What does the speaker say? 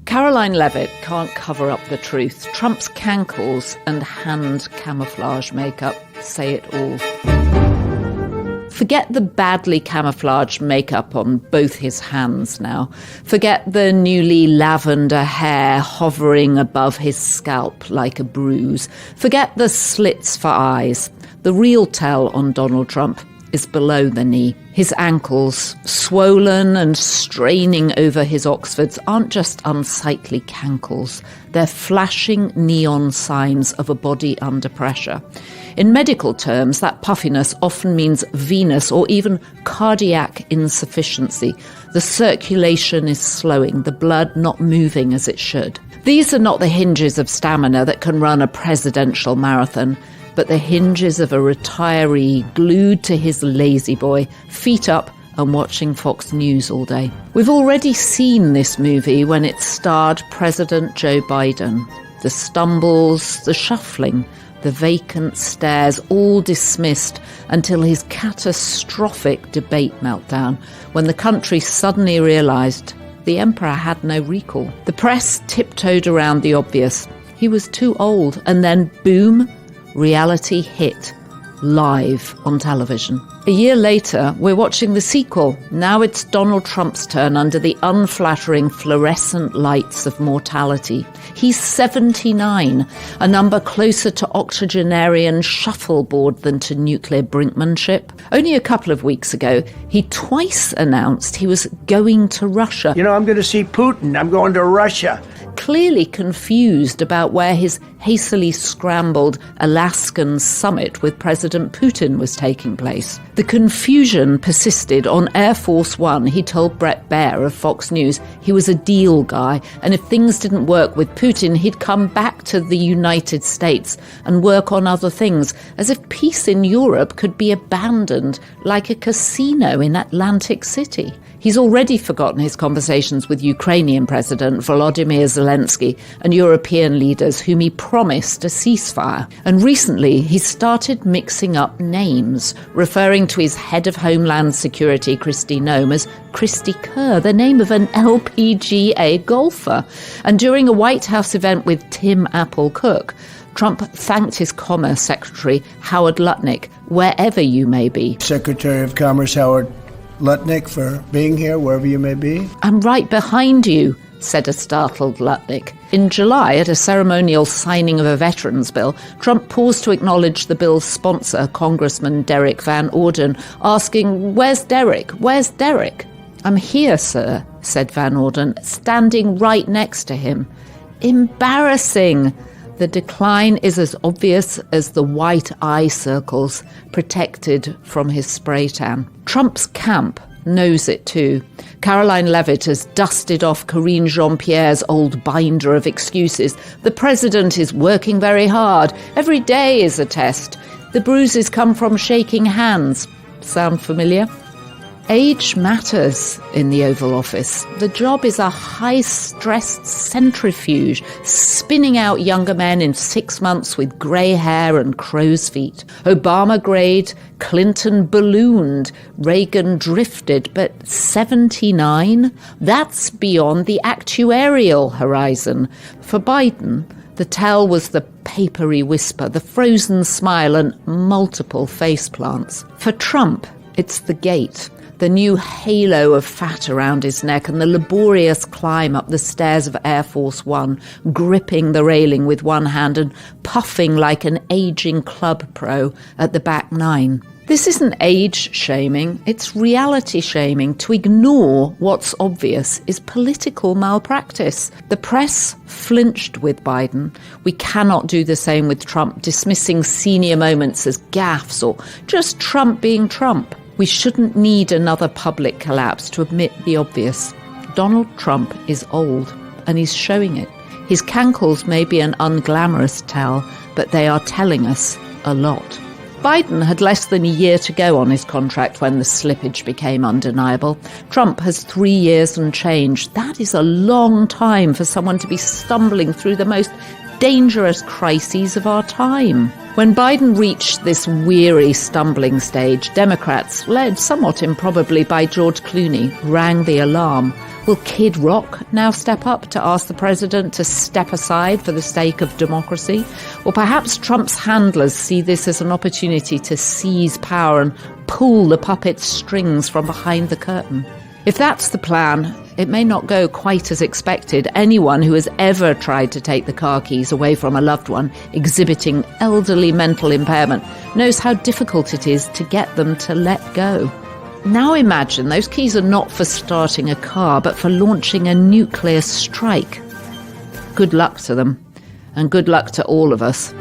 Karoline Leavitt can't cover up the truth. Trump's Cankles and hand camouflage makeup say it all. Forget the badly camouflaged makeup on both his hands now. Forget the newly lavender hair hovering above his scalp like a bruise. Forget the slits for eyes. The real tell on Donald Trump is below the knee. His ankles, swollen and straining over his Oxfords, aren't just unsightly cankles. They're flashing neon signs of a body under pressure. In medical terms, that puffiness often means venous or even cardiac insufficiency. The circulation is slowing, the blood not moving as it should. These are not the hinges of stamina that can run a presidential marathon, but the hinges of a retiree glued to his lazy boy, feet up and watching Fox News all day. We've already seen this movie when it starred President Joe Biden. The stumbles, the shuffling, the vacant stares, all dismissed until his catastrophic debate meltdown, when the country suddenly realised the emperor had no recall. The press tiptoed around the obvious. He was too old, and then boom, reality hit, live on television. A year later, we're watching the sequel. Now it's Donald Trump's turn under the unflattering fluorescent lights of mortality. He's 79, a number closer to octogenarian shuffleboard than to nuclear brinkmanship. Only a couple of weeks ago, he twice announced he was going to Russia. I'm going to see Putin. I'm going to Russia. Clearly confused about where his hastily scrambled Alaskan summit with President Putin was taking place. The confusion persisted. On Air Force One, he told Bret Baier of Fox News he was a deal guy, and if things didn't work with Putin, he'd come back to the United States and work on other things, as if peace in Europe could be abandoned like a casino in Atlantic City. He's already forgotten his conversations with Ukrainian President Volodymyr Zelensky and European leaders whom he promised a ceasefire. And recently, he started mixing up names, referring to his head of Homeland Security, Kristi Noem, as Christy Kerr, the name of an LPGA golfer. And during a White House event with Tim Apple Cook, Trump thanked his Commerce Secretary, Howard Lutnick, wherever you may be. Secretary of Commerce Howard Lutnick, for being here, wherever you may be. I'm right behind you, said a startled Lutnick. In July, at a ceremonial signing of a veterans bill, Trump paused to acknowledge the bill's sponsor, Congressman Derek Van Orden, asking, "Where's Derek? Where's Derek?" "I'm here, sir," said Van Orden, standing right next to him. Embarrassing. The decline is as obvious as the white eye circles protected from his spray tan. Trump's camp knows it too. Karoline Leavitt has dusted off Karine Jean-Pierre's old binder of excuses. The president is working very hard. Every day is a test. The bruises come from shaking hands. Sound familiar? Age matters in the Oval Office. The job is a high-stress centrifuge, spinning out younger men in 6 months with grey hair and crow's feet. Obama grayed, Clinton ballooned, Reagan drifted, but 79? That's beyond the actuarial horizon. For Biden, the tell was the papery whisper, the frozen smile and multiple faceplants. For Trump, it's the gait, the new halo of fat around his neck and the laborious climb up the stairs of Air Force One, gripping the railing with one hand and puffing like an aging club pro at the back nine. This isn't age shaming, it's reality shaming. To ignore what's obvious is political malpractice. The press flinched with Biden. We cannot do the same with Trump, dismissing senior moments as gaffes or just Trump being Trump. We shouldn't need another public collapse to admit the obvious. Donald Trump is old, and he's showing it. His cankles may be an unglamorous tell, but they are telling us a lot. Biden had less than a year to go on his contract when the slippage became undeniable. Trump has 3 years and change. That is a long time for someone to be stumbling through the most dangerous crises of our time. When Biden reached this weary, stumbling stage, Democrats, led somewhat improbably by George Clooney, rang the alarm. Will Kid Rock now step up to ask the president to step aside for the sake of democracy? Or perhaps Trump's handlers see this as an opportunity to seize power and pull the puppet's strings from behind the curtain? If that's the plan, it may not go quite as expected. Anyone who has ever tried to take the car keys away from a loved one exhibiting elderly mental impairment knows how difficult it is to get them to let go. Now imagine those keys are not for starting a car, but for launching a nuclear strike. Good luck to them, and good luck to all of us.